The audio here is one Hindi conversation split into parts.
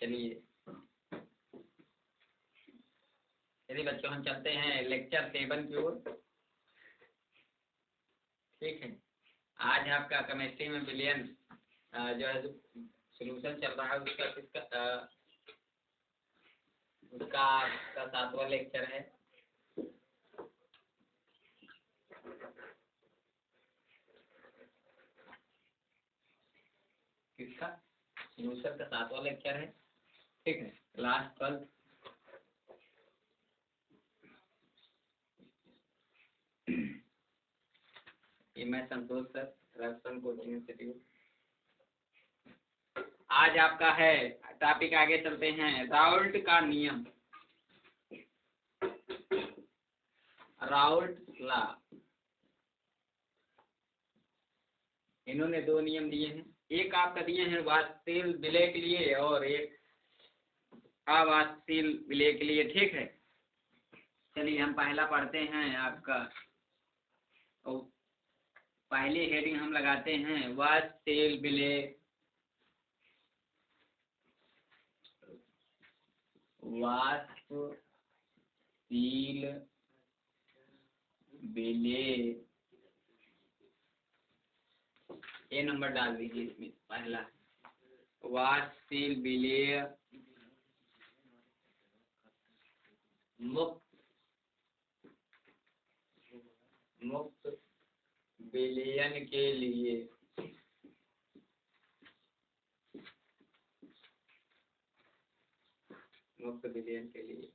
चलिए चलिए बच्चों, हम चलते हैं लेक्चर 7 की ओर। ठीक है, आज आपका केमिस्ट्री में विलियन जो है सोल्यूशन चल रहा है उसका 7वां लेक्चर है। किसका? सोल्यूशन का 7वां लेक्चर है। ठीक है, क्लास 12। ये मैं संतोष सर, राजस्थान कोचिंग इंस्टीट्यूट। आज आपका है टॉपिक, आगे चलते हैं, राउल्ट का नियम, राउल्ट लॉ। इन्होंने 2 नियम दिए हैं, एक आपका दिए हैं वाष्पशील विलय के लिए और एक अवाष्पशील विलय के लिए। ठीक है, चलिए हम पहला पढ़ते हैं आपका, और पहली हेडिंग हम लगाते हैं वाष्पशील विलय। वाष्पशील विलय, ए नंबर डाल दीजिए इसमें। पहला वाष्पशील विलय मुक्त विलयन के लिए मुक्त विलयन के लिए।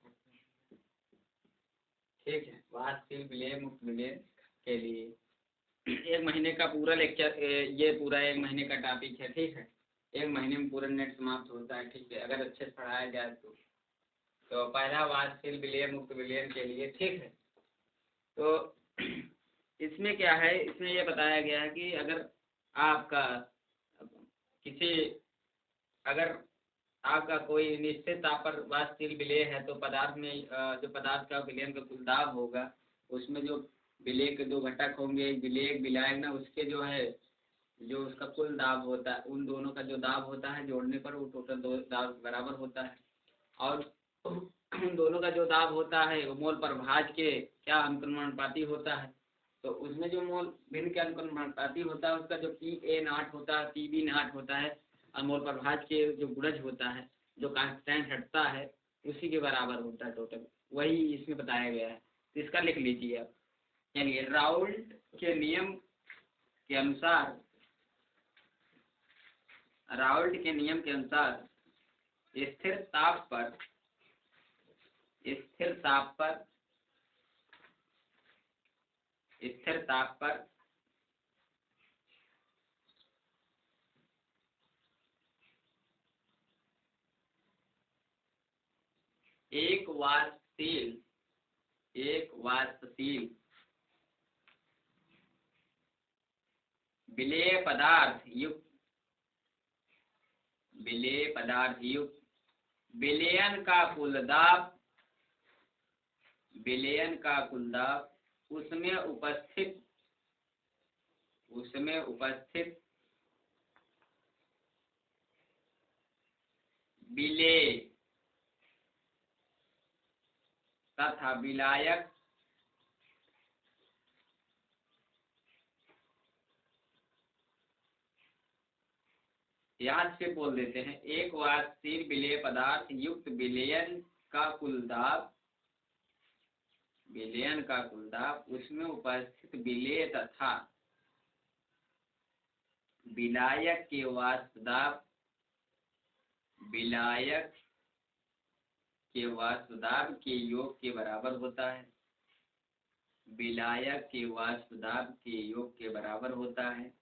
ठीक है, वाष्पशील विलय मुक्त विलयन के लिए 1 महीने का पूरा लेक्चर, ये पूरा 1 महीने का टॉपिक है। ठीक है, 1 महीने में पूरा नेट समाप्त होता है। ठीक है, अगर अच्छे से पढ़ाया जाए तो पहला वाष्पशील विलय मुक्त विलयन के लिए। ठीक है, तो इसमें क्या है, इसमें ये बताया गया है कि अगर आपका आपका कोई निश्चित ताप पर वाष्पशील विलय है तो पदार्थ में जो पदार्थ का विलयन का कुल दाब होगा, उसमें जो विलय के 2 घटक होंगे, विलयक विलायक ना, उसके जो है जो उसका कुल दाब होता है, उन दोनों का जो दाब होता है जोड़ने पर वो टोटल 2 दाब बराबर होता है। और उन दोनों का जो दाब होता है वो मोल पर भाज के क्या अनुक्रमणानुपाती होता है। तो उसमें जो मोल भिन्न के अनुक्रमणानुपाती होता है उसका जो PA0 होता है, PB0 होता है, और मोल पर भाज के जो गुणज होता है, जो कांस्टेंट हटता है, उसी के बराबर होता है टोटल। वही इसमें बताया गया है, तो इसका लिख लीजिए आप। चलिए, राउल्ट के नियम के अनुसार, राउल्ट के नियम के अनुसार स्थिर ताप पर एक वाष्पशील विलेय पदार्थ युक्त विलयन का कुल दाब उसमें उपस्थित विलेय तथा विलायक याद से बोल देते हैं, एक वाष्पशील विलेय पदार्थ युक्त विलयन का कुल दाब उसमें उपस्थित विलेय तथा विलायक के वाष्प दाब के योग के बराबर होता है। विलायक के वाष्प दाब के योग के बराबर होता है।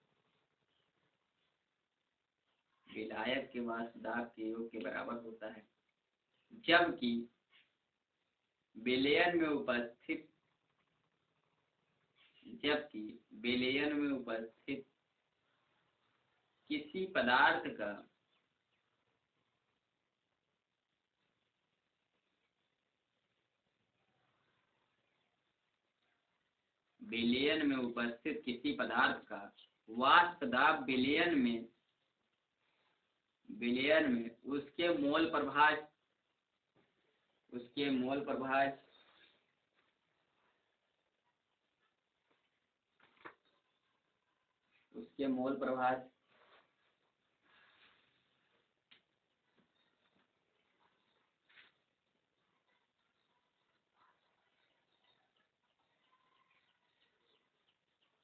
विलायक के वाष्प दाब के योग के बराबर होता है, जबकि विलयन में उपस्थित किसी पदार्थ का वाष्प दाब विलयन में विलयन में उसके मोल प्रभाज, उसके मोल प्रभाज उसके मोल प्रभाज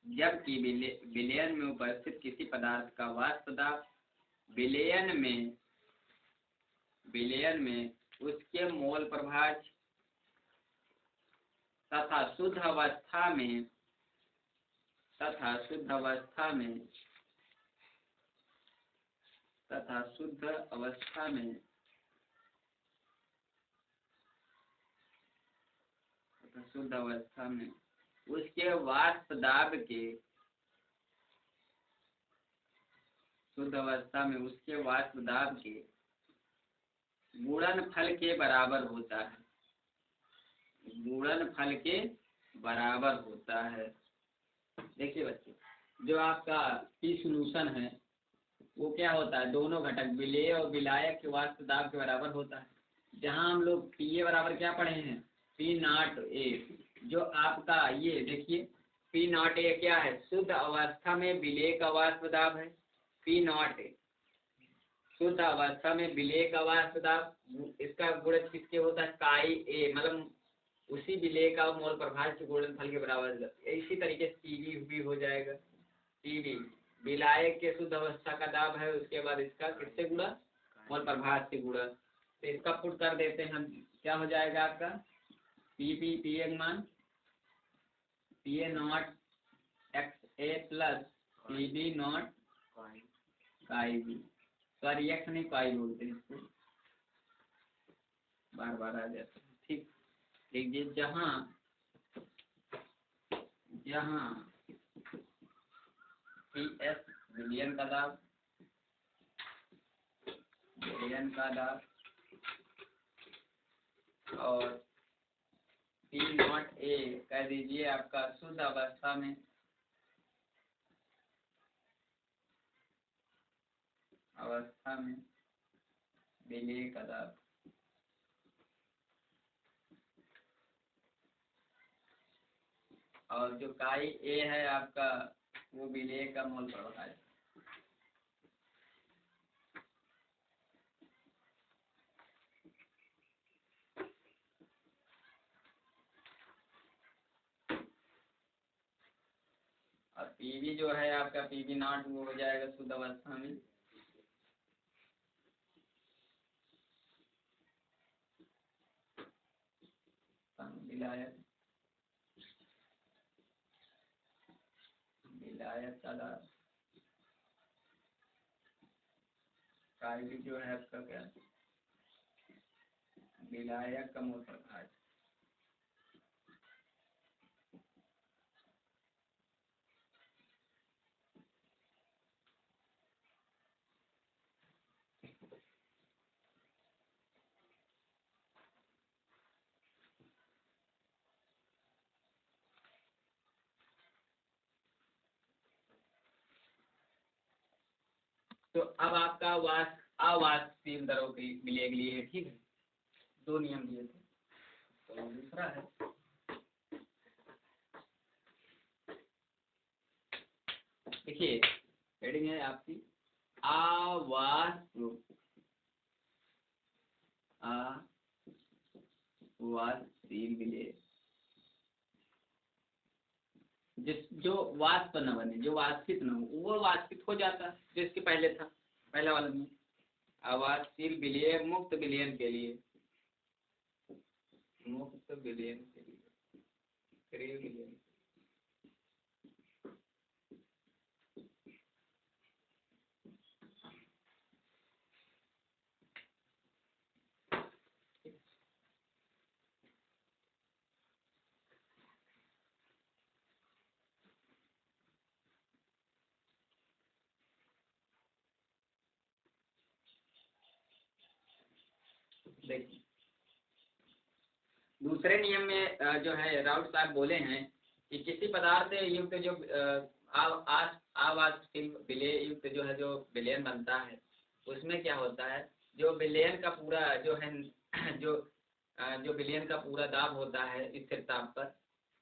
जबकि विलयन में उपस्थित किसी पदार्थ का वाष्प दाब विलयन में उसके मोल प्रभाज तथा शुद्ध अवस्था में तथा शुद्ध अवस्था में उसके वाष्प दाब के शुद्ध अवस्था में उसके वाष्प दाब के गुणनफल के बराबर होता है, गुणनफल के बराबर होता है। देखिए बच्चे, जो आपका पी सोल्यूशन है वो क्या होता है, दोनों घटक विलेय और विलायक के वाष्प दाब के बराबर होता है। जहाँ हम लोग पी बराबर क्या पढ़े हैं, पी नॉट ए। जो आपका ये देखिए पी नॉट ए क्या है, शुद्ध अवस्था में विलेय का वाष्प दाब है। पी नॉट ए शुद्ध अवस्था में विलेय का वाष्प दाब, इसका गुणज किसके होता है, काई ए, मतलब उसी विलेय का मोल प्रभाज के गुणनफल के बराबर। इसी तरीके से पीवी भी हो जाएगा। पीवी विलायक के शुद्ध अवस्था का दाब है, उसके बाद इसका किससे गुणा, मोल प्रभाज से गुणा। तो इसका पुट कर देते हैं हम, क्या हो जाएगा आपका पीपी पी एक मान P A naught X A plus P B naught chi B. Sorry X नहीं काई बोलते हैं इसको, बार बार आ जाता है। ठीक, देखिए जहाँ पी एस विलयन का दाब और पी नॉट ए कह दीजिए आपका शुद्ध अवस्था में विलेय का दाब, और जो काई ए है आपका वो विलेय का मोल प्रभाज। और पीवी जो है आपका पीवी नॉट वो हो जाएगा शुद्ध अवस्था में विलायक का दाब। काई भी जो है आपका क्या, विलायक का मोल प्रभाज। तो अब आपका अवाष्पशील दरों के विलेय के लिए है, ठीक है, दो नियम दिए थे। तो दूसरा है देखिए, हेडिंग है आपकी अवाष्पशील विलेय। जो वाष्प न बने, जो वाष्पित न हो, वो वाष्पित हो जाता है, जो इसके पहले था, पहले वाले में। अवाष्पशील विलेय मुक्त विलयन के लिए, सक्रिय विलयन। देखिए दूसरे नियम में जो है राउत साहब बोले हैं कि किसी पदार्थ युक्त जो अवाष्पशील विलेय युक्त जो है जो विलयन बनता है, उसमें क्या होता है, जो विलयन का पूरा जो है जो विलयन का पूरा दाब होता है स्थिर ताप पर,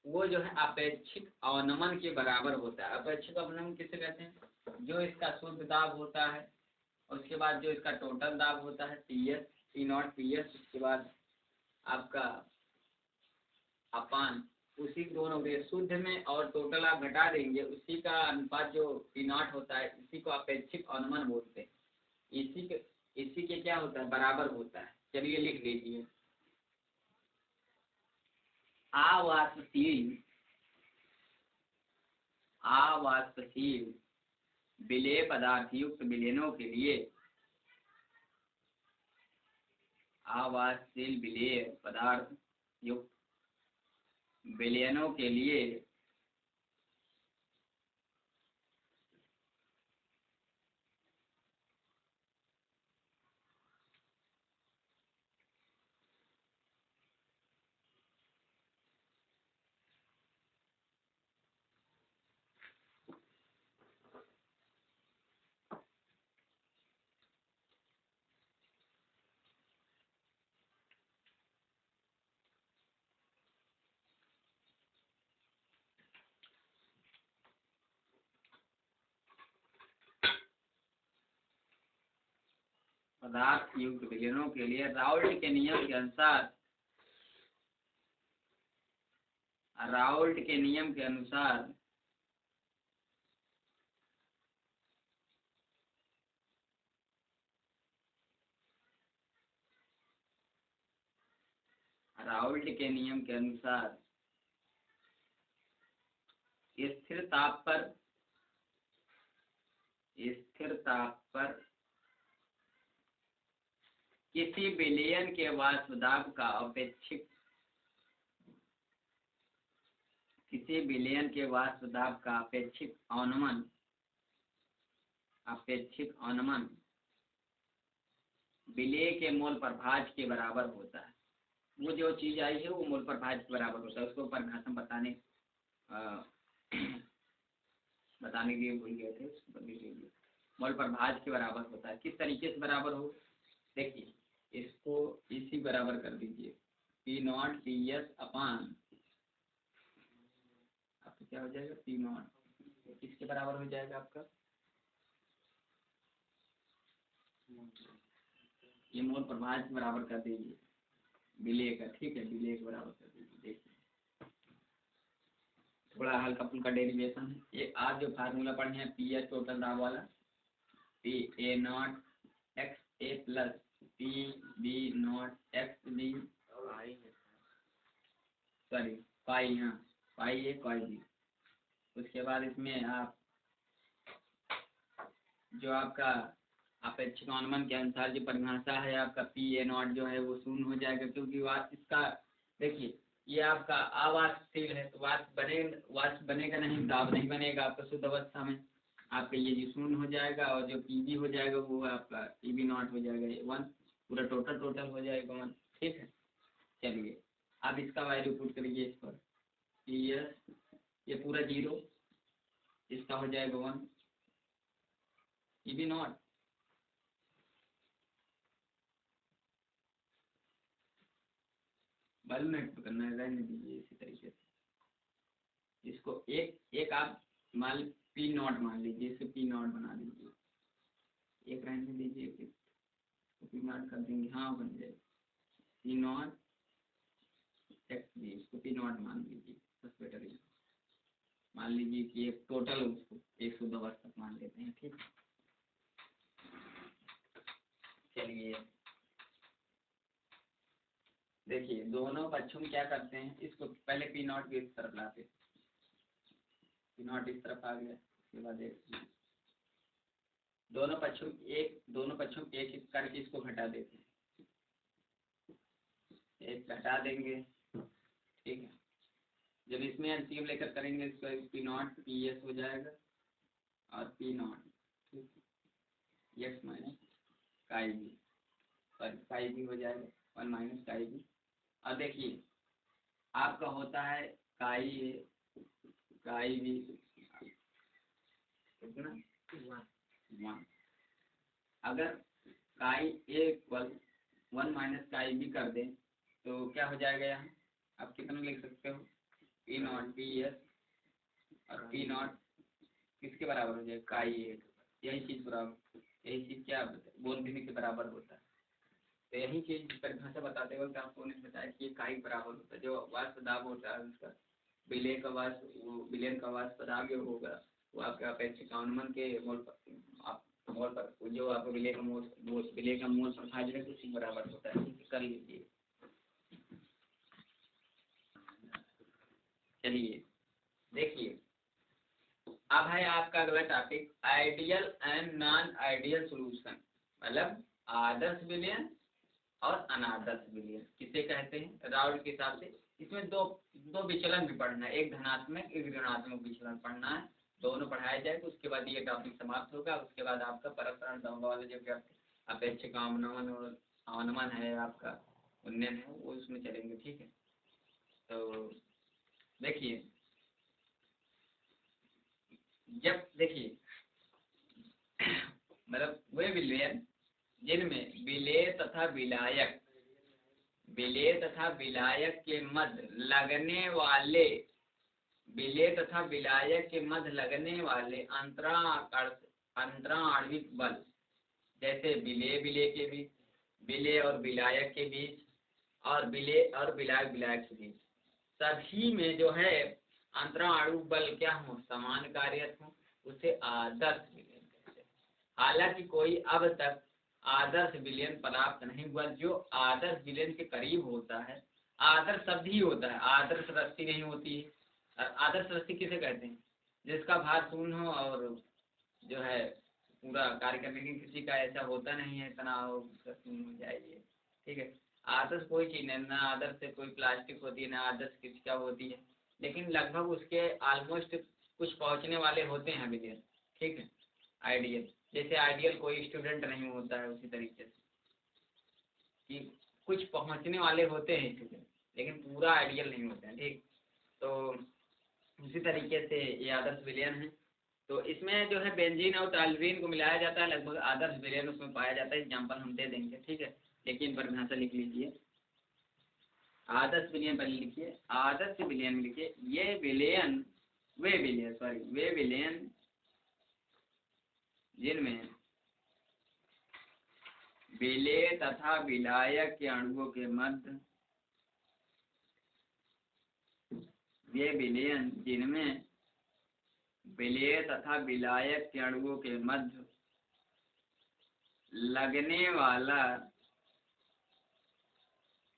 वो जो है अपेक्षित अवनमन के बराबर होता है। अपेक्षित अवनमन किसे कहते हैं, जो इसका शुद्ध दाब होता है, उसके बाद जो इसका टोटल दाब होता है PS P0 PS, उसके बाद आपका अपान, उसी दोनों के शुद्ध में और टोटल आप घटा देंगे, उसी का अनुपात जो P0 होता है, इसी को अपेक्षित अवनमन बोलते हैं। इसी के क्या होता है, बराबर होता है। चलिए लिख लीजिए, आवाष्पशील विलेय पदार्थ युक्त विलयनों के लिए, आवाष्पशील विलेय पदार्थ युक्त विलयनों के लिए पदार्थ युक्त विलयनों के लिए राउल्ट के नियम के अनुसार, राउल्ट के नियम के अनुसार राउल्ट के नियम के अनुसार स्थिर ताप पर किसी विलयन के वाष्प दाब का अपेक्षित, किसी विलयन के वाष्प दाब का अपेक्षित अवनमन विलेय के मोल प्रभाज के बराबर होता है। वो जो चीज आई है वो मोल प्रभाज के बराबर होता है। उसको परिभाषा बताने के लिए भूल गए थे, उसको लिख लीजिए। मोल प्रभाज के बराबर होता है। किस तरीके से बराबर हो, देखिए इसको इसी बराबर कर दीजिए, P0 PS अपान, आपको क्या हो जाएगा, P0 किसके बराबर हो जाएगा आपका, ये मोल प्रभाज के बराबर कर दीजिए विलेय का, ठीक है, विलेय के बराबर कर दीजिए। देखिए थोड़ा हल्का फुल्का डेरिवेशन है ये। आज जो फार्मूला पढ़े हैं PS टोटल दाब वाला, PA0 XA plus PB0 XB, sorry पाई, हाँ पाई A पाई B। उसके बाद इसमें आप जो आपका अपेक्षित अवनमन के अनुसार जो परिभाषा है आपका PA0 जो है वो शून्य हो जाएगा, क्योंकि इसका देखिए ये आपका आवाष्पशील है तो वाष्प बनेगा नहीं, दाब नहीं बनेगा आपका शुद्ध अवस्था में। आपका ये जो शून्य हो जाएगा और जो PB हो जाएगा वो आपका PB0 हो जाएगा 1, पूरा टोटल हो जाएगा 1, ठीक है। चलिए अब इसका वैल्यू पुट करिए इस पर, PS ये पूरा 0, इसका हो जाएगा 1, PB0 बल में करना है, रहने दीजिए इसी तरीके से। इसको एक आप मान P0 मान लीजिए, इसे P0 बना लीजिए, एक रहने दीजिए, फिर P0 कर देंगे, हाँ बन जाएगा P0 XB, इसको P0 मान लीजिए, बस बेटर है। मान लीजिए कि एक टोटल उसको 102 वर्ष तक मान लेते हैं, ठीक। चलिए देखिए दोनों पक्षों में क्या करते हैं, इसको पहले P0 की इस तरफ लाते, P0 इस तरफ आ गया, उसके बाद दोनों पक्षों एक एक करके इसको घटा देते हैं, एक घटा देंगे, ठीक है। जब इसमें एलसीएम लेकर करेंगे इसको P0 PS हो जाएगा और P0 x माइनस काई भी, पर काई भी हो जाएगा 1 माइनस काई भी। अब देखिए आपका होता है काई भी कितना 1, अगर काई ए इक्वल 1 - काई बी कर दें तो क्या हो जाएगा यहाँ? आप कितना लिख सकते हो? पी नॉट बी एस और पी नॉट किसके बराबर हो जाएगा? काई ए। यही चीज़ बराबर, यही चीज़ क्या बोल देने के बराबर होता है। तो यही चीज़ परिभाषा बताते वक्त आपको उन्हें बताया कि ये काई बराबर होता है। जो वाष्प दाब होता है उसका विलय का वाष्प, वो विलयन का वाष्प दाब जो होगा वो आपके अपेक्षिक अनुमान के मोल पर जो आपको विलय का मोल प्रभाव है उसी बराबर होता है। कर लीजिए। चलिए देखिए, अब है आपका अगला topic ideal and non ideal solution, मतलब आदर्श विलयन और अनादर्श विलयन किसे कहते हैं राउल्ट के हिसाब से। इसमें दो विचलन भी पढ़ना है, एक धनात्मक एक ऋणात्मक विचलन पढ़ना है। दोनों पढ़ाया जाए तो उसके बाद ये टॉपिक समाप्त होगा। उसके बाद आपका परस्पर दंभ वाले जो अपेक्षिक अनुमान है आपका उन्नयन है वो उसमें चलेंगे। ठीक है, तो देखिए, जब देखिए मतलब वे विलयन जिनमें विलेय तथा विलायक के मध्य लगने वाले अंतराणविक बल, जैसे विलेय के बीच, विलेय और विलायक के बीच, और विलेय और विलायक के बीच, सभी में जो है अंतराणु बल क्या हो? समान कार्यरत हो, उसे आदर्श विलयन कहते हैं। हालांकि कोई अब तक आदर्श विलयन प्राप्त नहीं हुआ। जो आदर्श विलयन के करीब होता है, आदर्श शब्द ही होता है, आदर्श रस्सी नहीं होती है। आदर्श रस्सी किसे कहते हैं? जिसका भार शून्य हो और जो है पूरा कार्य करने की, किसी का ऐसा होता नहीं है तनाव शून्य हो जाएगी। ठीक है, आदर्श कोई चीज नहीं, ना आदर्श से कोई प्लास्टिक होती है, ना आदर्श किसी का होती है, लेकिन लगभग उसके ऑलमोस्ट कुछ पहुंचने वाले होते हैं विलयन। ठीक है, आइडियल, जैसे आइडियल कोई स्टूडेंट नहीं होता है, उसी तरीके से कि कुछ पहुंचने वाले होते हैं स्टूडेंट, लेकिन पूरा आइडियल नहीं होते हैं। ठीक, तो उसी तरीके से ये आदर्श विलयन है। तो इसमें जो है बेंजीन और टॉल्यूरीन को मिलाया जाता है, लगभग आदर्श विलयन उसमें पाया जाता है। एग्जाम्पल हम दे देंगे। ठीक है, लेकिन परिभाषा लिख लीजिए। आदर्श विलयन पर लिखिए, आदर्श विलयन में लिखिए वे विलयन जिनमें विलेय तथा विलायक के अणुओं के मध्य जिनमें विलेय तथा विलायक के अणुओं के मध्य लगने वाला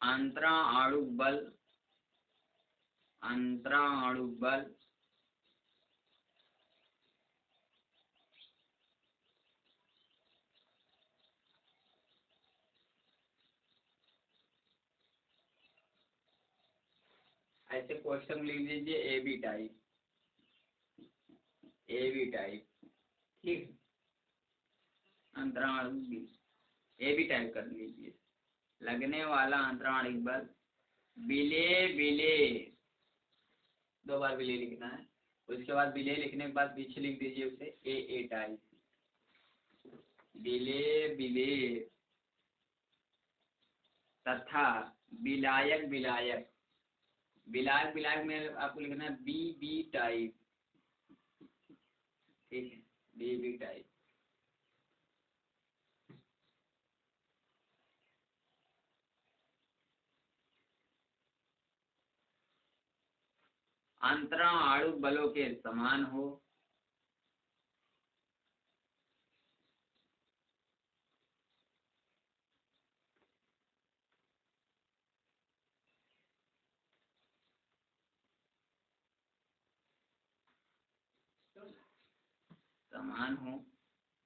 अंतराणु बल ऐसे क्वेश्चन लिख लीजिए ए बी टाइप। ठीक, अंतराणु ए बी टाइप कर लीजिए। लगने वाला अंतराणु बल विलेय 2 बार विलेय लिखना है। उसके बाद विलेय लिखने के बाद पीछे लिख दीजिए उसे ए टाइप। विलेय तथा विलायक में आपको लिखना है बी टाइप। ठीक है, बी टाइप। अंतराणु बलों के समान हो,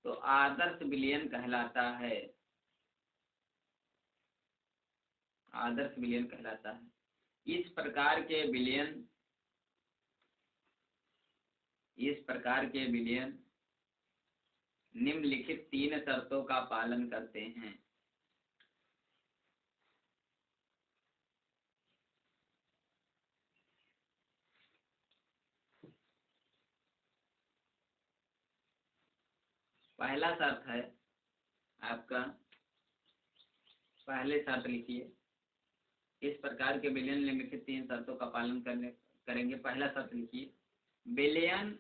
तो आदर्श विलयन कहलाता है। इस प्रकार के विलयन निम्नलिखित 3 शर्तों का पालन करते हैं। पहला शर्त है आपका पहले शर्त लिखिए, इस प्रकार के विलयन निम्नलिखित 3 शर्तों का पालन करेंगे। पहला शर्त लिखिए, विलयन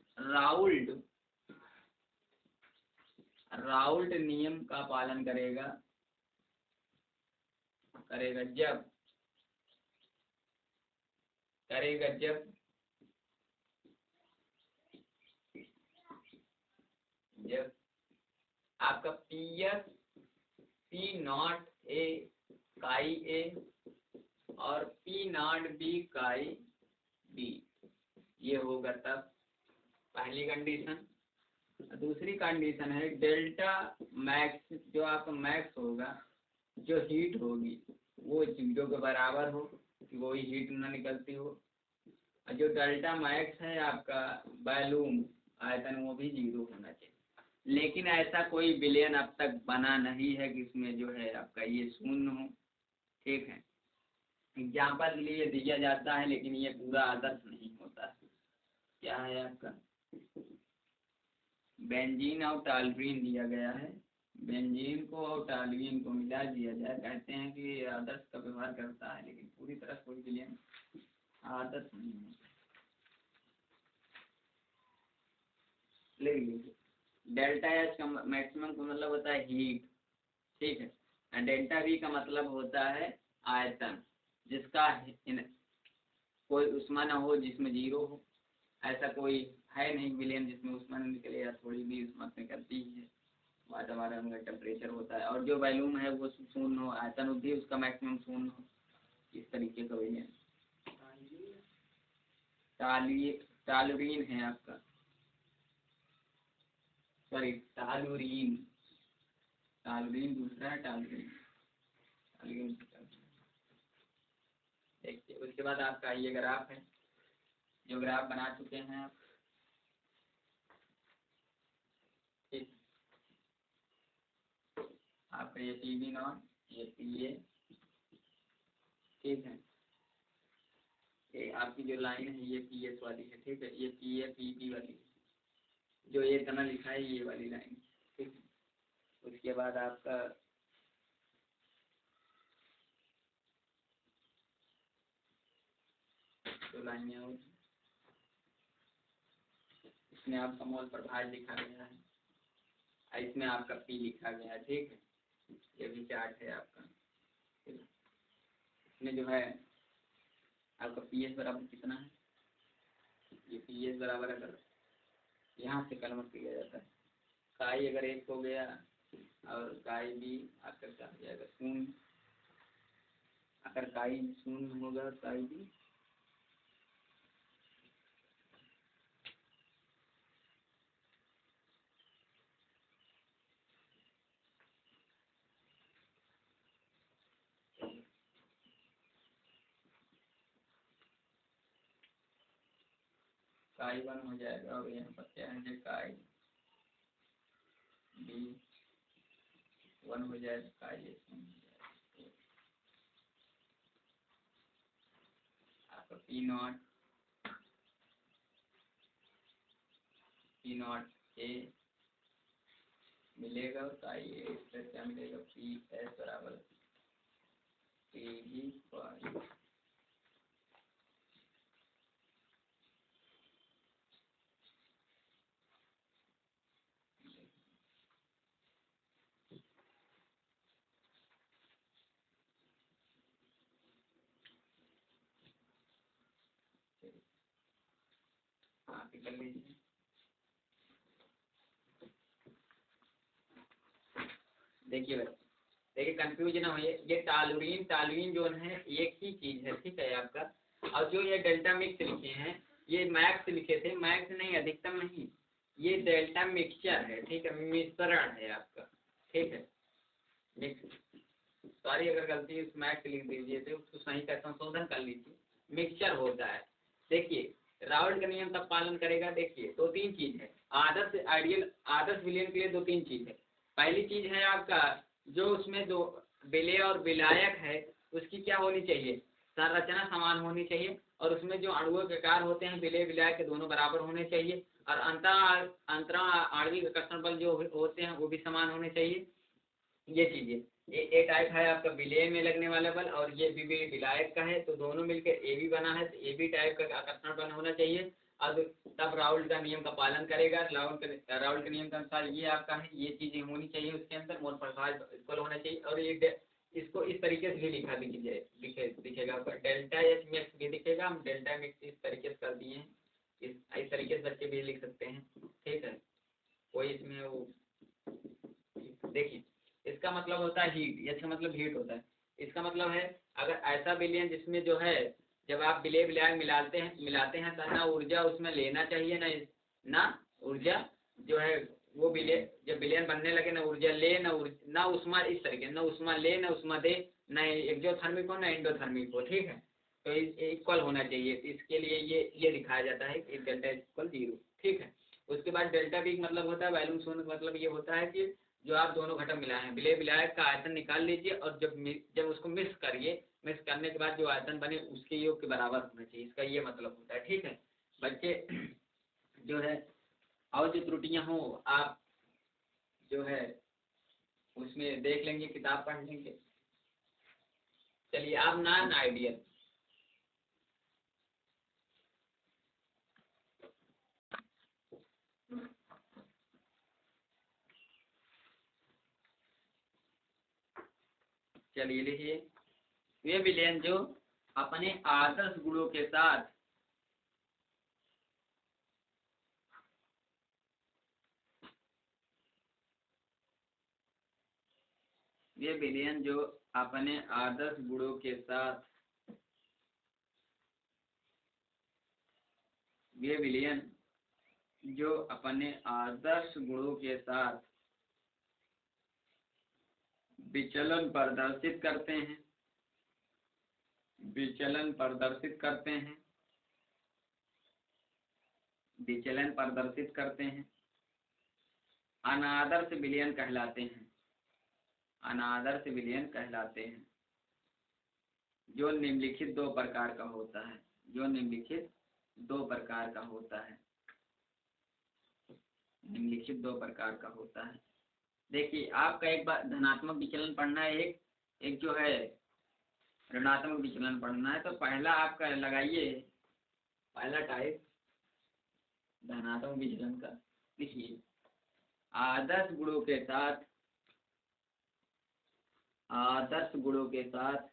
राउल्ट नियम का पालन करेगा जब आपका पी नॉट ए काई ए और पी नॉट बी काई बी ये होगा तब पहली कंडीशन। दूसरी कंडीशन है डेल्टा मैक्स, जो आपका मैक्स होगा, जो हीट होगी वो 0 के बराबर हो, कोई हीट ना निकलती हो, और जो डेल्टा मैक्स है आपका वॉल्यूम आयतन वो भी 0 होना चाहिए। लेकिन ऐसा कोई विलयन अब तक बना नहीं है कि इसमें जो है आपका ये शून्य हो, ठीक है। एग्जाम्पल के लिए दिया जाता है लेकिन ये पूरा आदर्श नहीं होता है। क्या है आपका बेंजीन और टॉल्यूइन दिया गया है, बेंजीन को और टॉल्यूइन को मिला दिया जाए, कहते हैं कि आदर्श का व्यवहार करता है, लेकिन पूरी तरह कोई विलयन आदर्श नहीं होता। लिख लीजिए, डेल्टा एच का मैक्सिमम का मतलब होता है हीट, ठीक है, डेल्टा वी का मतलब होता है आयतन, जिसका कोई ऊष्मा न हो जिसमें 0 हो। ऐसा कोई है नहीं विलयन जिसमें ऊष्मा न निकले या थोड़ी भी ऊष्मा निकलती है, वातावरण का टेम्परेचर होता है, और जो वॉल्यूम है वो शून्य हो, आयतन भी उसका मैक्सिमम शून्य हो, इस तरीके का विलयन। टॉल्यूइन है आपका, सॉरी टॉल्यूइन दूसरा है, टॉल्यूइन। देखिए उसके बाद आपका ये ग्राफ है, जो ग्राफ बना चुके हैं आप, ठीक। आपका ये पी नॉट, ये पी ए, ठीक है। ये आपकी जो लाइन है ये पी एस वाली है, ठीक है, ये पी ए पी बी वाली है, जो ये तना लिखा है ये वाली लाइन, ठीक है। उसके बाद आपका जो लाइन है इसमें आपका मोल प्रभाज लिखा गया है, इसमें आपका पी लिखा गया है, ठीक है। ये भी चार्ट है आपका, इसमें जो है आपका पी एस बराबर कितना है, ये पी एस बराबर अगर यहाँ से कन्वर्ट किया जाता है, काई अगर 1 हो गया और काई भी आपका क्या हो जाएगा 0, अगर काई 0 होगा काई भी काई 1 हो जाएगा, और यहाँ पर क्या है काई बी 1 हो जाएगा, काई ए 0 हो जाएगा। आपका पी नॉट ए मिलेगा, और काई ए फिर क्या मिलेगा, पी एस बराबर पी बी बाई कर लीजिए। देखिए कंफ्यूजन हो, ये टॉल्यूइन जो है एक ही चीज है, ठीक है आपका। और जो ये डेल्टा मिक्स लिखे हैं ये मैक्स लिखे थे, मैक्स नहीं अधिकतम नहीं, ये डेल्टा मिक्सचर है, ठीक है, मिश्रण है आपका, ठीक है। सॉरी अगर गलती मैक्स लिख दीजिए तो उसको सही का संशोधन कर लीजिए, मिक्सचर होता है। देखिए राउल्ट का नियम तब पालन करेगा, देखिए 2-3 चीज है, आदर्श विलयन के लिए 2-3 चीज है। पहली चीज है आपका जो उसमें दो विलेय और विलायक है उसकी क्या होनी चाहिए, संरचना समान होनी चाहिए, और उसमें जो अणुओं के आकार होते हैं विलेय विलायक के दोनों बराबर होने चाहिए, और अंतरा आणविक आकर्षण बल जो होते हैं वो भी समान होने चाहिए, ये चीजें। ए टाइप है आपका विलेय में लगने वाला बल, और ये बी विलायक का है, तो दोनों मिलकर ए बी बना है, तो ए बी टाइप का आकर्षण बल होना चाहिए। अब तब राउल्ट का नियम का पालन करेगा। राउल्ट के नियम के अनुसार ये आपका है, ये चीजें होनी चाहिए उसके अंदर, मोल प्रसार इक्वल होना चाहिए। और ये इसको इस तरीके से भी दिखेगा आपका डेल्टा एच मैक्स भी दिखेगा। हम डेल्टा मैक्स इस तरीके से कर दिए हैं, इस तरीके से बच्चे भी लिख सकते हैं, ठीक है। कोई इसमें वो देखिए, इसका मतलब होता है हीट, इसका मतलब हीट होता है। इसका मतलब है अगर ऐसा विलयन जिसमें जो है जब आप विलेय विलायक मिलाते हैं तो ना ऊर्जा उसमें लेना चाहिए, ना ऊर्जा जो है वो विलय जब विलयन बनने लगे ना ऊर्जा ले ना उष्मा, इस तरीके ना उष्मा ले ना उष्मा दे, ना एक्सोथर्मिक हो ना एंडोथर्मिक हो, ठीक है। तो इक्वल होना चाहिए, इसके लिए ये दिखाया जाता है कि डेल्टा इक्वल 0, ठीक है। उसके बाद डेल्टा बी मतलब होता है वैल्यूम शून्य का मतलब ये होता है कि जो आप दोनों घटक मिलाए हैं विलेय विलायक का आयतन निकाल लीजिए, और जब उसको मिक्स करिए, मिक्स करने के बाद जो आयतन बने उसके योग के बराबर होना चाहिए, इसका ये मतलब होता है, ठीक है बच्चे। जो है और जो त्रुटियां हो आप जो है उसमें देख लेंगे, किताब पढ़ लेंगे। चलिए आप नॉन आइडियल, चलिए लिखिए, वे विलयन जो अपने आदर्श गुणों के साथ वे विलयन जो अपने आदर्श गुणों के साथ वे विलयन जो अपने आदर्श गुणों के साथ विचलन प्रदर्शित करते हैं, विचलन प्रदर्शित करते हैं, विचलन प्रदर्शित करते हैं, अनादर्श विलयन कहलाते हैं, अनादर्श विलयन कहलाते हैं। जो निम्नलिखित दो प्रकार का होता है, जो निम्नलिखित दो प्रकार का होता है, निम्नलिखित दो प्रकार का होता है। देखिए आपका एक बार धनात्मक विचलन पढ़ना है, एक जो है ऋणात्मक विचलन पढ़ना है। तो पहला आपका लगाइए, पहला टाइप धनात्मक विचलन का लिखिए, आदर्श गुणों के साथ, आदर्श गुणों के साथ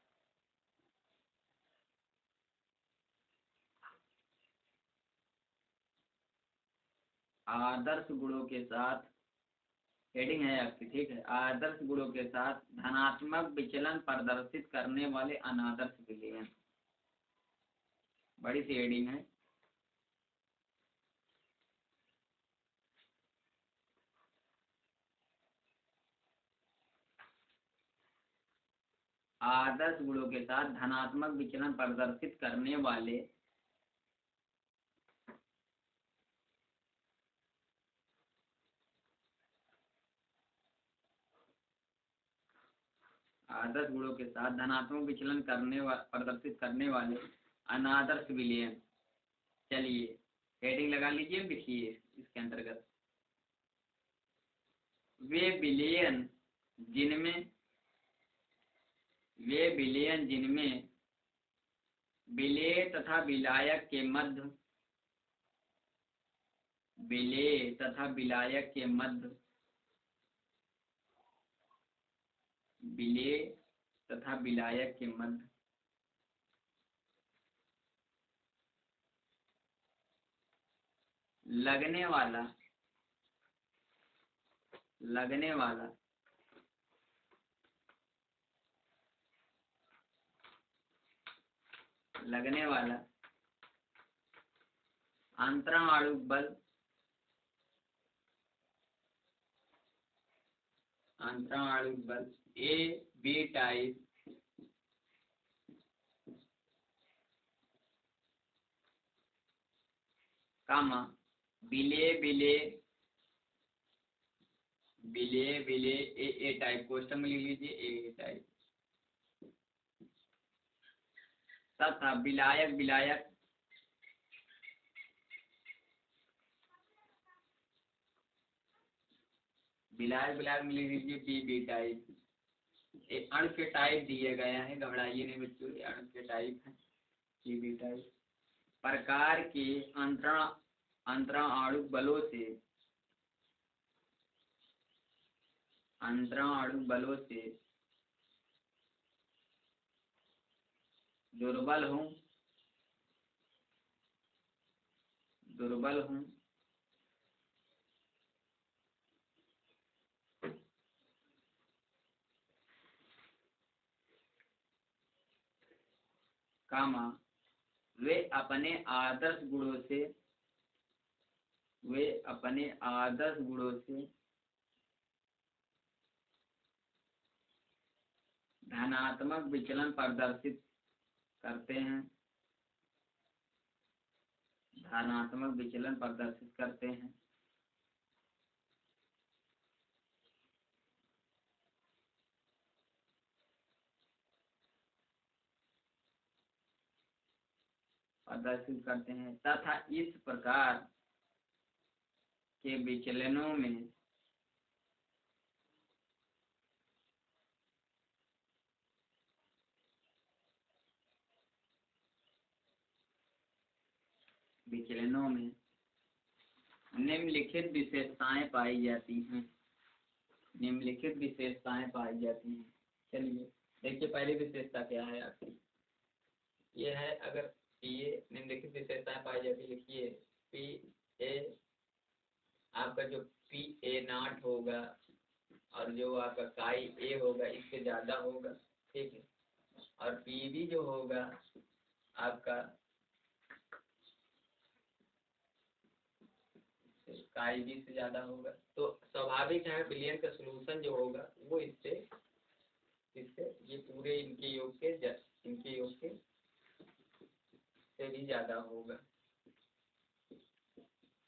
आदर्श गुणों के साथ, हेडिंग है आपकी, ठीक है, आदर्श गुणों के साथ धनात्मक विचलन प्रदर्शित करने वाले अनादर्श विलयन, बड़ी सी हेडिंग है। आदर्श गुणों के साथ धनात्मक विचलन प्रदर्शित करने वाले आदर्श गुणों के साथ धनात्मक विचलन प्रदर्शित करने वाले अनादर्श विलयन। चलिए हेडिंग लगा लीजिए, लिखिए इसके अंतर्गत, वे विलयन जिनमें वे विलयन जिनमें विलेय तथा विलायक के मध्य, विलेय तथा विलायक के मध्य, विलेय तथा विलायक के मध्य लगने वाला लगने वाला लगने वाला अंतराणु बल, अंतराणु बल ए बी टाइप कामा विलेय विलेय विलेय विलेय ए टाइप, क्वेश्चन में लिख लीजिए ए टाइप, तथा विलायक विलायक विलायक विलायक में लिख लीजिए बी बी टाइप, अणु के टाइप दिए गए हैं, घबराइए नहीं बच्चों, ये अणु के टाइप हैं, ये भी टाइप प्रकार के अंतराणु बलों से दुर्बल हूँ कामा वे अपने आदर्श गुणों से धनात्मक विचलन प्रदर्शित करते हैं तथा इस प्रकार के विचलनों में निम्नलिखित विशेषताएं पाई जाती हैं। चलिए देखिए, पहली विशेषता क्या है आपकी, ये है, अगर ये निम्नलिखित विशेषताएं पाई जाती है, लिखिए पी ए, आपका जो पी ए नॉट होगा और जो आपका काई ए होगा इससे ज्यादा होगा, ठीक है, और पी बी जो होगा आपका काई बी से ज्यादा होगा, तो स्वाभाविक है विलयन का सलूशन जो होगा वो इससे ये पूरे इनके योग के से भी ज्यादा होगा।